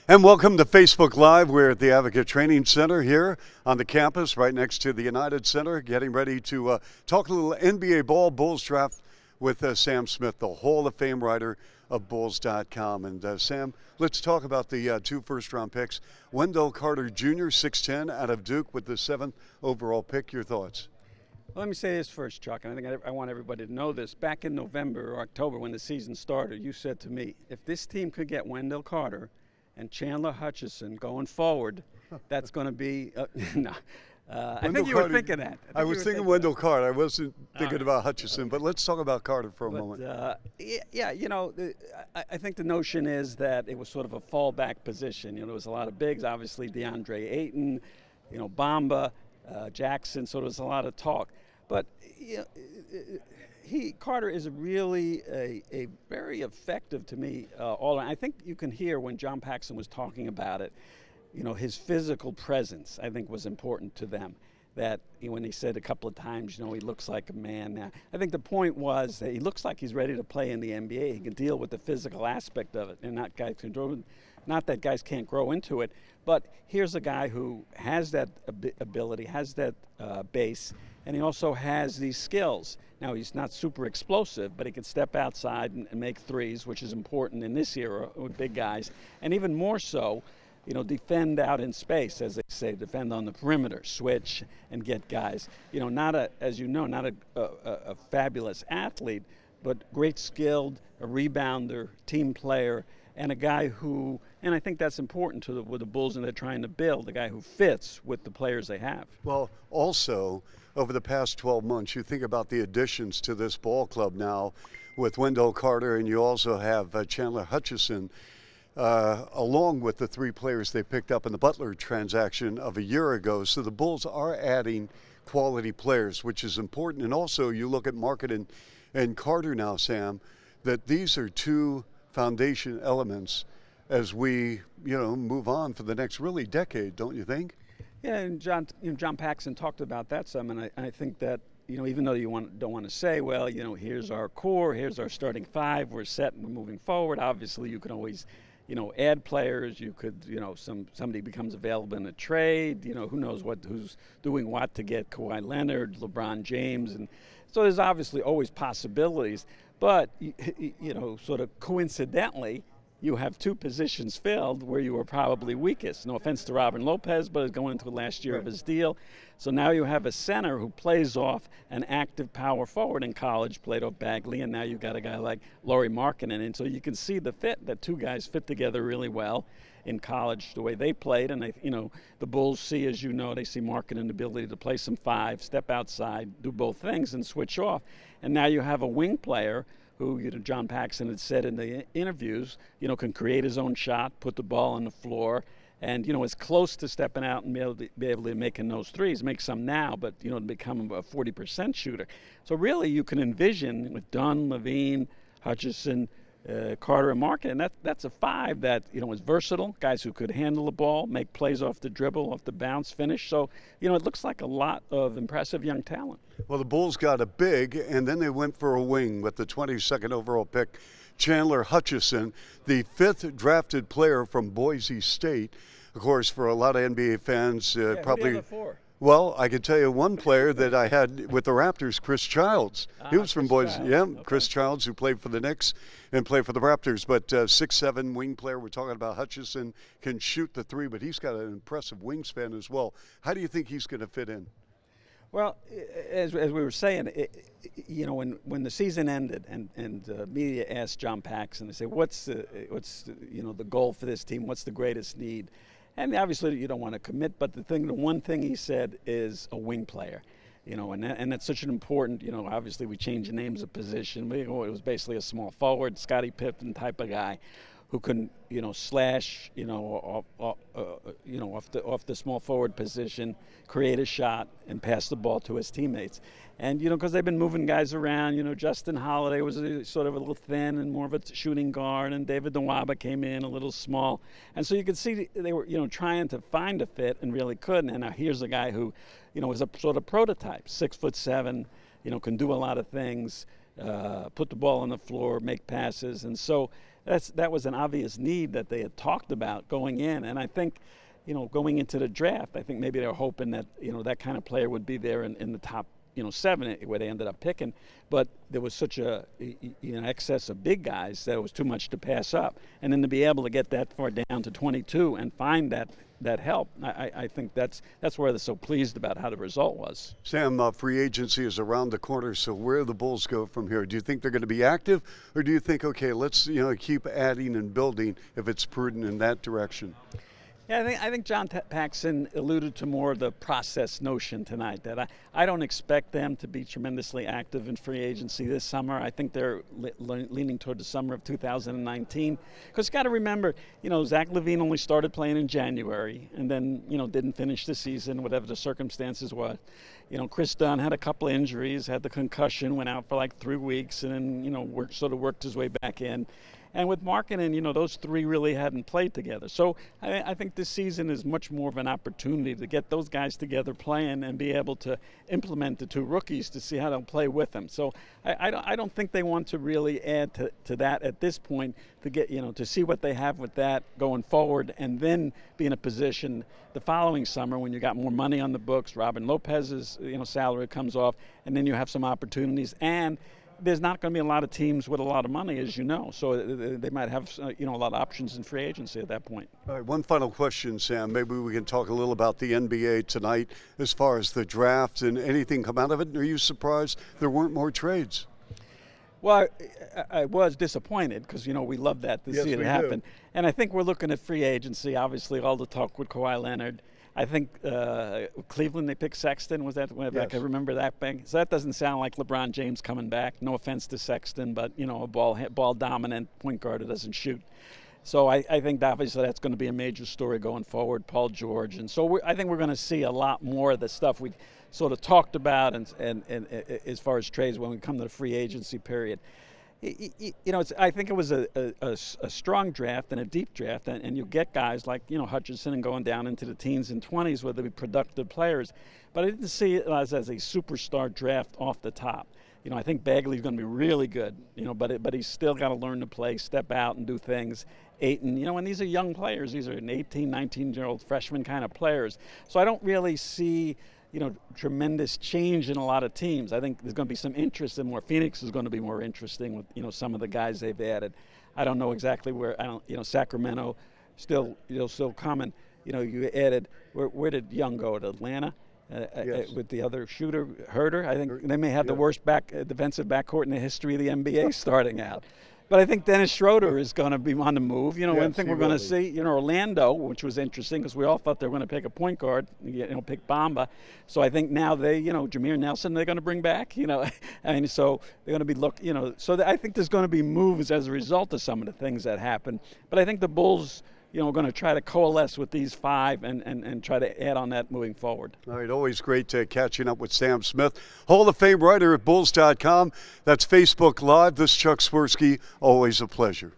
And welcome to Facebook Live. We're at the Advocate Training Center here on the campus right next to the United Center, getting ready to talk a little NBA ball, Bulls draft with Sam Smith, the Hall of Fame writer of Bulls.com. And Sam, let's talk about the two first-round picks. Wendell Carter Jr., 6'10", out of Duke with the 7th overall pick. Your thoughts? Well, let me say this first, Chuck, and I think I want everybody to know this. Back in November or October when the season started, you said to me, if this team could get Wendell Carter and Chandler Hutchison going forward, that's going to be no. I think you were thinking that. I was thinking Wendell Carter. I wasn't thinking about Hutchison, but let's talk about Carter for a moment. Yeah, you know, I think the notion is that it was sort of a fallback position. You know, there was a lot of bigs, obviously DeAndre Ayton, you know, Bamba, Jackson, so there was a lot of talk. But you know, Carter is really a very effective to me. I think you can hear when John Paxson was talking about it, you know, his physical presence, I think, was important to them. That when he said a couple of times, you know, he looks like a man now. I think the point was that he looks like he's ready to play in the NBA. He can deal with the physical aspect of it, and not that guys can't grow into it. But here's a guy who has that ability, has that base, and he also has these skills. Now, he's not super explosive, but he can step outside and make threes, which is important in this era with big guys. And even more so, you know, defend out in space, as they say, defend on the perimeter, switch and get guys. You know, as you know, not a fabulous athlete, but great skilled, a rebounder, team player, and a guy who, and I think that's important to with the Bulls and they're trying to build, a guy who fits with the players they have. Well, also, over the past 12 months, you think about the additions to this ball club now with Wendell Carter, and you also have Chandler Hutchison, along with the 3 players they picked up in the Butler transaction of a year ago. So the Bulls are adding quality players, which is important. And also, you look at Market and Carter now, Sam, that these are 2 foundation elements as we, you know, move on for the next really decade, don't you think? Yeah, and John Paxson talked about that some, and I think that, you know, even though you don't want to say, well, you know, here's our core, here's our starting 5, we're set and we're moving forward. Obviously, you can always, you know, add players. You could, you know, somebody becomes available in a trade. You know, who knows who's doing what to get Kawhi Leonard, LeBron James, and so there's obviously always possibilities. But you know, sort of coincidentally, you have 2 positions filled where you were probably weakest. No offense to Robin Lopez, but is going into the last year of his deal. So now you have a center who plays off an active power forward in college, played off Bagley, and now you've got a guy like Lauri Markkanen. And so you can see the fit, that 2 guys fit together really well in college, the way they played. And, you know, the Bulls see, as you know, they see Markkanen the ability to play some 5, step outside, do both things, and switch off. And now you have a wing player who, you know, John Paxson had said in the interviews, you know, can create his own shot, put the ball on the floor, and, you know, is close to stepping out and be able to making those threes, make some now, but, you know, to become a 40% shooter. So really you can envision with Dunn, Levine, Hutchison, Carter, and Markkanen, that's a 5 that, you know, is versatile, guys who could handle the ball, make plays off the dribble, off the bounce, finish. So, you know, it looks like a lot of impressive young talent. Well, the Bulls got a big, and then they went for a wing with the 22nd overall pick, Chandler Hutchison, the 5th drafted player from Boise State. Of course, for a lot of NBA fans, probably. Who do you have it for? Well, I could tell you one player that I had with the Raptors, Chris Childs. He was from Boise. Yeah, okay. Chris Childs, who played for the Knicks and played for the Raptors. But 6'7" wing player. We're talking about Hutchison, can shoot the 3, but he's got an impressive wingspan as well. How do you think he's going to fit in? Well, as we were saying, you know, when the season ended and media asked John Paxson, they say, what's you know, the goal for this team? What's the greatest need? And obviously you don't want to commit, but the one thing he said is a wing player. You know, and that's such an important, you know, obviously we changed the names of position. It was basically a small forward, Scottie Pippen type of guy who can, you know, slash, you know, off the small forward position, create a shot, and pass the ball to his teammates. And, you know, because they've been moving guys around, you know, Justin Holiday was sort of a little thin and more of a shooting guard, and David Nwaba came in a little small. And so you could see they were, you know, trying to find a fit and really couldn't. And now here's a guy who, you know, is a sort of prototype, 6'7", you know, can do a lot of things, put the ball on the floor, make passes. And so that was an obvious need that they had talked about going in. And I think, going into the draft, I think maybe they were hoping that, that kind of player would be there in the top, 7, where they ended up picking. But there was such a excess of big guys that it was too much to pass up. And then to be able to get that far down to 22 and find that help, I think that's where they're so pleased about how the result was. Sam, free agency is around the corner, so where do the Bulls go from here? Do you think they're going to be active, or do you think, okay, let's keep adding and building if it's prudent in that direction? Yeah, I think John Paxson alluded to more of the process notion tonight, that I don't expect them to be tremendously active in free agency this summer. I think they're leaning toward the summer of 2019. Because you got to remember, Zach LaVine only started playing in January and then, didn't finish the season, whatever the circumstances were. Chris Dunn had a couple of injuries, had the concussion, went out for like 3 weeks, and then, worked his way back in. And with Markkanen, those three really hadn't played together. So I think this season is much more of an opportunity to get those guys together playing and be able to implement the two rookies to see how they'll play with them. So I don't think they want to really add to that at this point to get, to see what they have with that going forward, and then be in a position the following summer when you got more money on the books, Robin Lopez's, salary comes off, and then you have some opportunities. And there's not going to be a lot of teams with a lot of money, as you know, so they might have a lot of options in free agency at that point. All right, one final question, Sam. Maybe we can talk a little about the NBA tonight as far as the draft and anything come out of it. Are you surprised there weren't more trades? Well, I was disappointed because, we love that to see it happen. And I think we're looking at free agency, obviously all the talk with Kawhi Leonard. I think Cleveland, they picked Sexton. Was that? Yes. I can remember that thing. So that doesn't sound like LeBron James coming back. No offense to Sexton, but a ball dominant point guard who doesn't shoot. So I think obviously that's going to be a major story going forward. Paul George, and so I think we're going to see a lot more of the stuff we sort of talked about, and as far as trades when we come to the free agency period. I think it was a strong draft and a deep draft, and you get guys like, Hutchinson and going down into the teens and 20s where they'll be productive players. But I didn't see it as a superstar draft off the top. I think Bagley's going to be really good, but he's still got to learn to play, step out and do things. Ayton, and these are young players. These are 18, 19-year-old freshman kind of players. So I don't really see tremendous change in a lot of teams. I think there's going to be some interest in more. Phoenix is going to be more interesting with, some of the guys they've added. I don't know exactly where, Sacramento still coming. You added, where did Young go? To Atlanta? Yes. With the other shooter, Herter. I think they may have the worst defensive backcourt in the history of the NBA starting out. But I think Dennis Schroeder is going to be on the move. Yes, I think we're going to see, Orlando, which was interesting because we all thought they were going to pick a point guard, pick Bamba. So I think now they, Jameer Nelson, they're going to bring back, so they're going to be I think there's going to be moves as a result of some of the things that happen. But I think the Bulls, we're going to try to coalesce with these five and try to add on that moving forward. All right, always great catching up with Sam Smith, Hall of Fame writer at Bulls.com. That's Facebook Live. This is Chuck Swirsky. Always a pleasure.